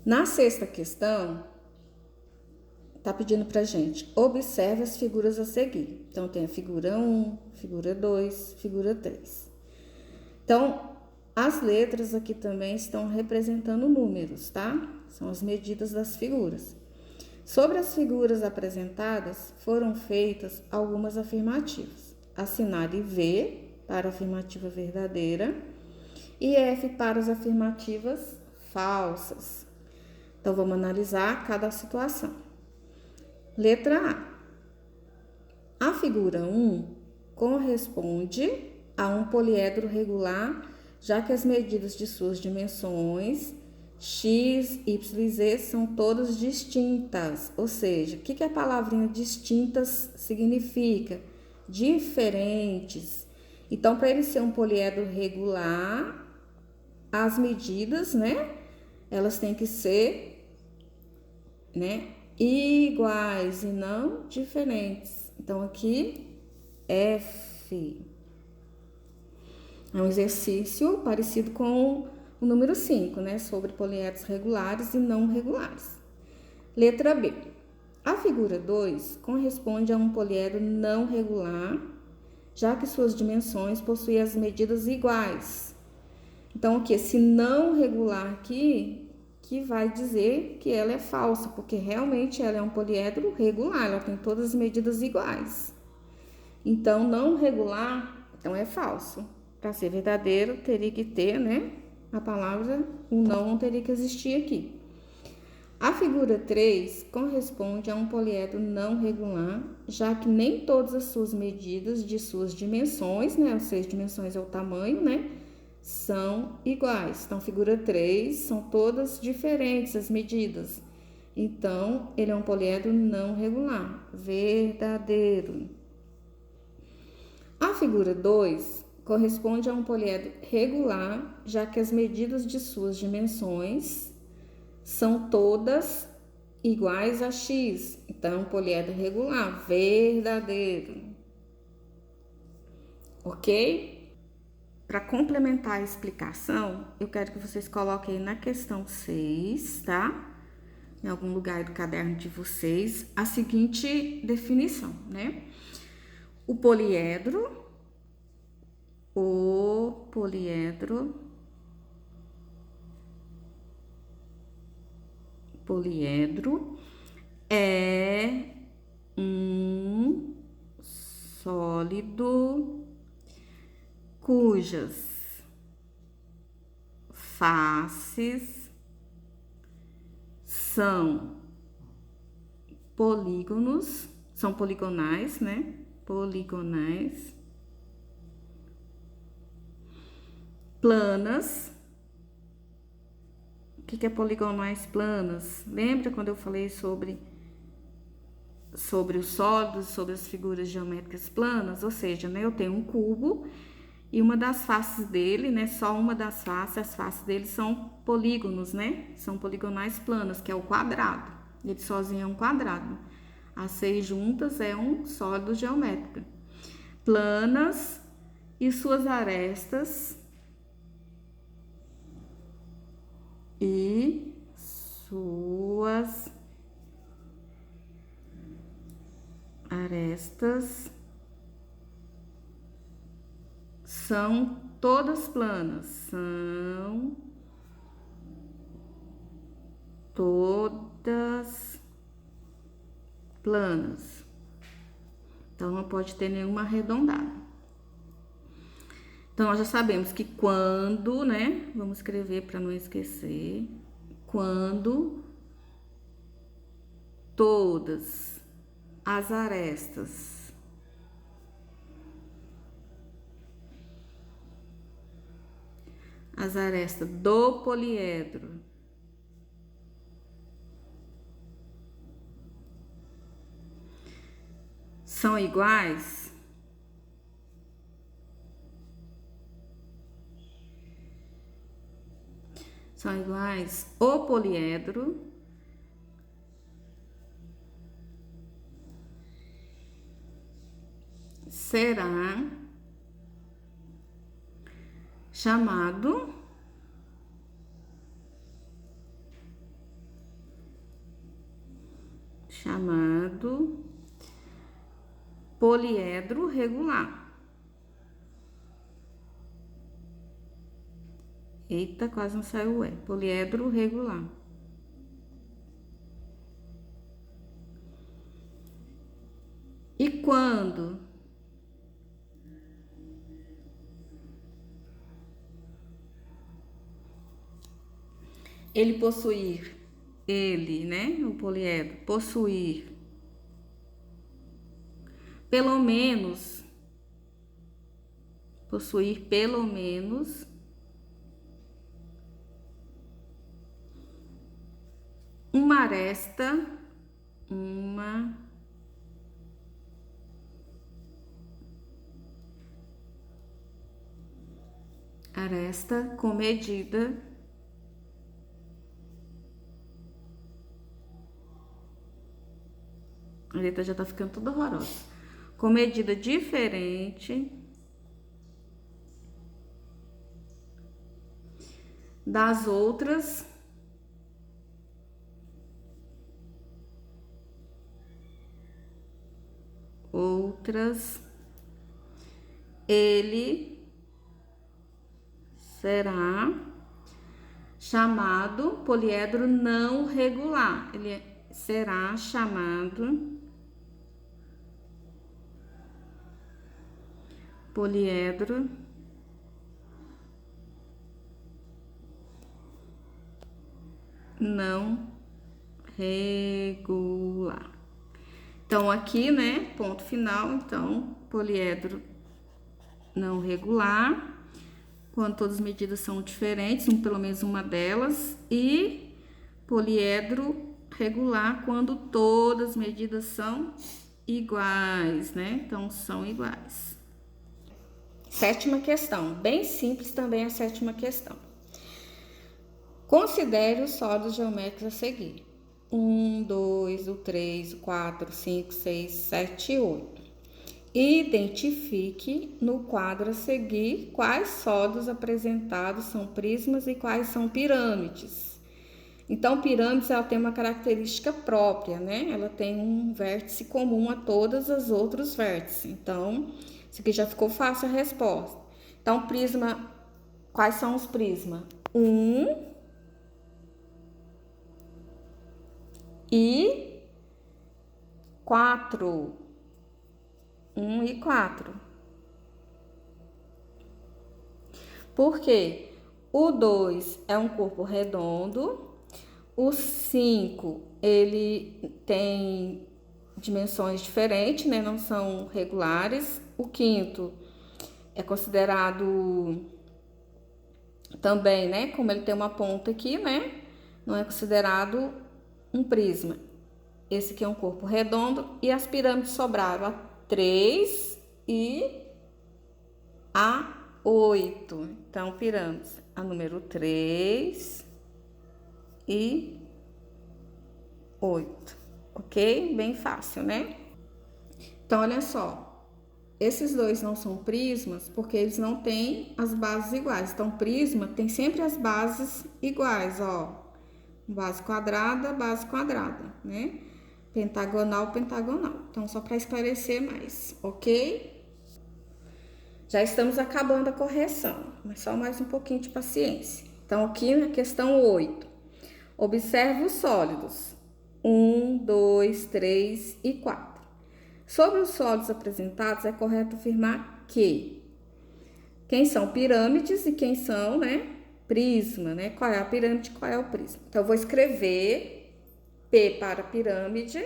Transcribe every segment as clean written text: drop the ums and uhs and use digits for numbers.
Na sexta questão, tá pedindo pra gente, observe as figuras a seguir. Então, tem a figura 1, figura 2, figura 3. Então, as letras aqui também estão representando números, tá? São as medidas das figuras. Sobre as figuras apresentadas, foram feitas algumas afirmativas. Assinale V para a afirmativa verdadeira e F para as afirmativas falsas. Então, vamos analisar cada situação. Letra A. A figura 1 corresponde a um poliedro regular, já que as medidas de suas dimensões x, y e z são todas distintas. Ou seja, o que a palavrinha distintas significa? Diferentes. Então, para ele ser um poliedro regular, as medidas, né, elas têm que ser, né, iguais e não diferentes. Então, aqui, F. É um exercício parecido com o número 5, né, sobre poliedros regulares e não regulares. Letra B. A figura 2 corresponde a um poliedro não regular, já que suas dimensões possuem as medidas iguais. Então, o que? Esse não regular aqui, que vai dizer que ela é falsa, porque realmente ela é um poliedro regular, ela tem todas as medidas iguais. Então, não regular, então é falso. Para ser verdadeiro, teria que ter, né? A palavra, o não teria que existir aqui. A figura 3 corresponde a um poliedro não regular, já que nem todas as suas medidas de suas dimensões, né? As 6 dimensões é o tamanho, né? São iguais. Então, figura 3 são todas diferentes as medidas. Então, ele é um poliedro não regular, verdadeiro. A figura 2 corresponde a um poliedro regular, já que as medidas de suas dimensões são todas iguais a x. Então, poliedro regular, verdadeiro. Ok? Para complementar a explicação, eu quero que vocês coloquem aí na questão 6, tá? Em algum lugar do caderno de vocês, a seguinte definição, né? O poliedro é um sólido cujas faces são polígonos, são poligonais, né? Poligonais, planas. O que é poligonais planas? Lembra quando eu falei sobre os sólidos, sobre as figuras geométricas planas? Ou seja, né, eu tenho um cubo e uma das faces dele, né, só uma das faces, as faces dele são polígonos, né? São poligonais planas, que é o quadrado. Ele sozinho é um quadrado. As 6 juntas é um sólido geométrico. Planas e suas arestas são todas planas, são todas planas. Então, não pode ter nenhuma arredondada. Então, nós já sabemos que quando, né? Vamos escrever para não esquecer. Quando todas as arestas do poliedro são iguais, o poliedro será chamado chamado poliedro regular. Eita, quase não saiu o E. Poliedro regular. E quando ele possuir, né, o poliedro, possuir pelo menos uma aresta com medida a letra já tá ficando toda horrorosa. Com medida diferente das outras ele será chamado poliedro não regular. Ele será chamado poliedro não regular. Então, aqui, né, ponto final. Então, poliedro não regular, quando todas as medidas são diferentes, pelo menos uma delas, e poliedro regular quando todas as medidas são iguais, né? Então, são iguais. Sétima questão, bem simples também a sétima questão. Considere os sólidos geométricos a seguir. 1, 2, 3, 4, 5, 6, 7 e 8. Identifique no quadro a seguir quais sólidos apresentados são prismas e quais são pirâmides. Então, pirâmides ela tem uma característica própria, né? Ela tem um vértice comum a todas as outros vértices. Então, isso aqui já ficou fácil a resposta. Então, prisma, quais são os prismas? 1 e 4. 1 e 4. Por quê? O 2 é um corpo redondo. O 5, ele tem dimensões diferentes, né? Não são regulares. O 5º é considerado também, né? Como ele tem uma ponta aqui, né? Não é considerado um prisma. Esse aqui é um corpo redondo. E as pirâmides sobraram a 3 e a 8. Então, pirâmides, a número 3 e 8. Ok? Bem fácil, né? Então, olha só. Esses dois não são prismas porque eles não têm as bases iguais. Então, prisma tem sempre as bases iguais, ó. Base quadrada, né? Pentagonal, pentagonal. Então, só para esclarecer mais, ok? Já estamos acabando a correção, mas só mais um pouquinho de paciência. Então, aqui na questão 8. Observe os sólidos. 1, 2, 3 e 4. Sobre os sólidos apresentados, é correto afirmar que quem são pirâmides e quem são, né, prisma, né? Qual é a pirâmide, qual é o prisma. Então, eu vou escrever P para pirâmide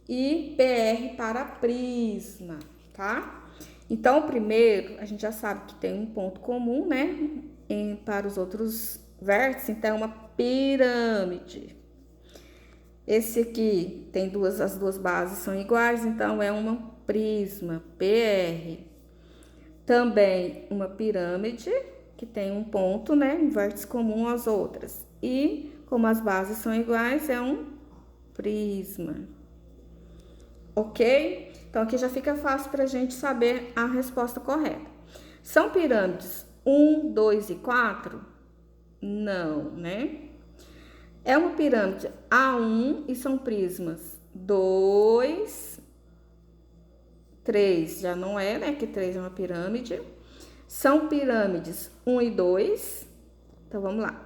e PR para prisma, tá? Então, o primeiro, a gente já sabe que tem um ponto comum, né? Para os outros vértices, então é uma pirâmide. Esse aqui tem as duas bases são iguais, então é uma prisma, PR. Também uma pirâmide, que tem um ponto, né? Um vértice comum às outras. E, como as bases são iguais, é um prisma. Ok? Então, aqui já fica fácil para a gente saber a resposta correta. São pirâmides 1, 2 e 4? Não, né? É uma pirâmide A1 e são prismas 2, 3 já não é, né? Que 3 é uma pirâmide. São pirâmides 1 e 2. Então, vamos lá.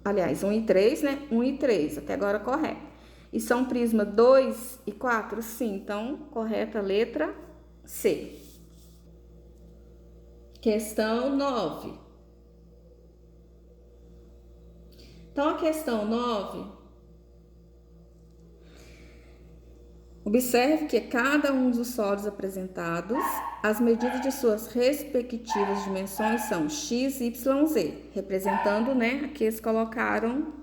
Aliás, 1 e 3, né? 1 e 3, até agora correto. E são prisma 2 e 4? Sim, então, correta a letra C. Questão 9. Então, a questão 9, observe que cada um dos sólidos apresentados, as medidas de suas respectivas dimensões são x, y, z, representando, né, aqui eles colocaram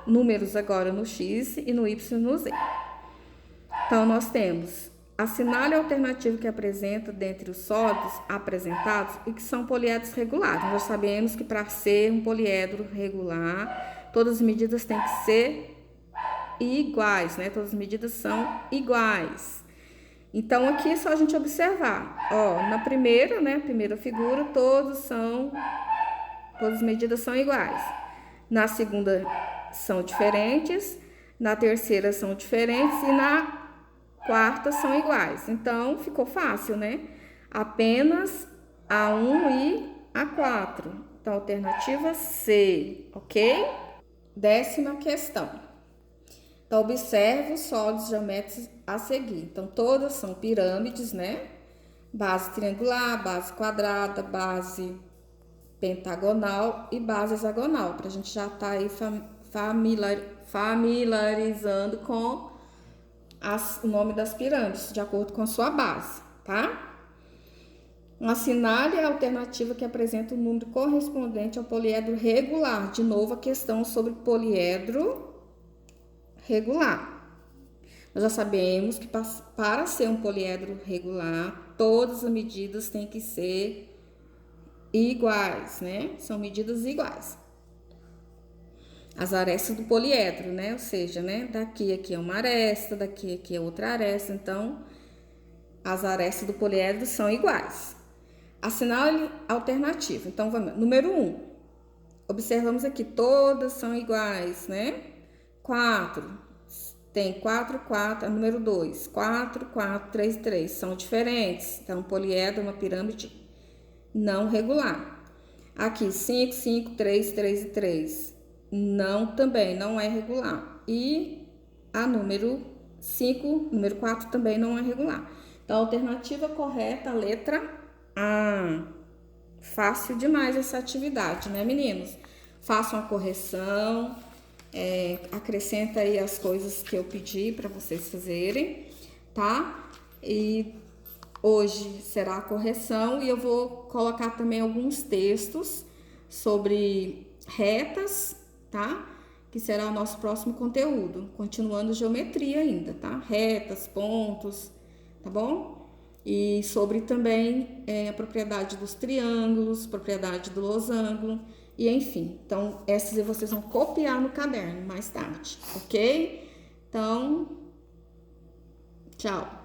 números agora no x e no y e no z. Então, nós temos: assinale a alternativa que apresenta dentre os sólidos apresentados e que são poliedros regulares. Nós sabemos que para ser um poliedro regular, todas as medidas têm que ser iguais, né? Todas as medidas são iguais. Então, aqui é só a gente observar. Ó, na primeira, né? Primeira figura, todas as medidas são iguais. Na segunda são diferentes, na terceira são diferentes e na quarta são iguais. Então, ficou fácil, né? Apenas A1 e A4. Então, alternativa C, ok? 10ª questão. Então, observe os sólidos geométricos a seguir. Então, todas são pirâmides, né? Base triangular, base quadrada, base pentagonal e base hexagonal. Para a gente já estar aí familiarizando com o nome das pirâmides, de acordo com a sua base, tá? Assinale a alternativa que apresenta o número correspondente ao poliedro regular. De novo, a questão sobre poliedro regular. Nós já sabemos que para ser um poliedro regular, todas as medidas têm que ser iguais, né? São medidas iguais. As arestas do poliedro, né? Ou seja, né? Daqui aqui é uma aresta, daqui aqui é outra aresta. Então, as arestas do poliedro são iguais. Assinale a alternativa. Então, vamos. Número 1. Observamos aqui, todas são iguais, né? 4. Tem 4, 4. Número 2. 4, 4, 3, 3. São diferentes. Então, poliedro é uma pirâmide não regular. Aqui, 5, 5, 3, 3 e 3. Também não é regular. E a número 5, número 4 também não é regular. Então, a alternativa correta, a letra A. Fácil demais essa atividade, né, meninos? Façam a correção, acrescenta aí as coisas que eu pedi para vocês fazerem, tá? E hoje será a correção e eu vou colocar também alguns textos sobre retas, tá? Que será o nosso próximo conteúdo, continuando geometria ainda, tá? Retas, pontos, tá bom? E sobre também a propriedade dos triângulos, propriedade do losango, e enfim. Então, essas vocês vão copiar no caderno mais tarde, ok? Então, tchau!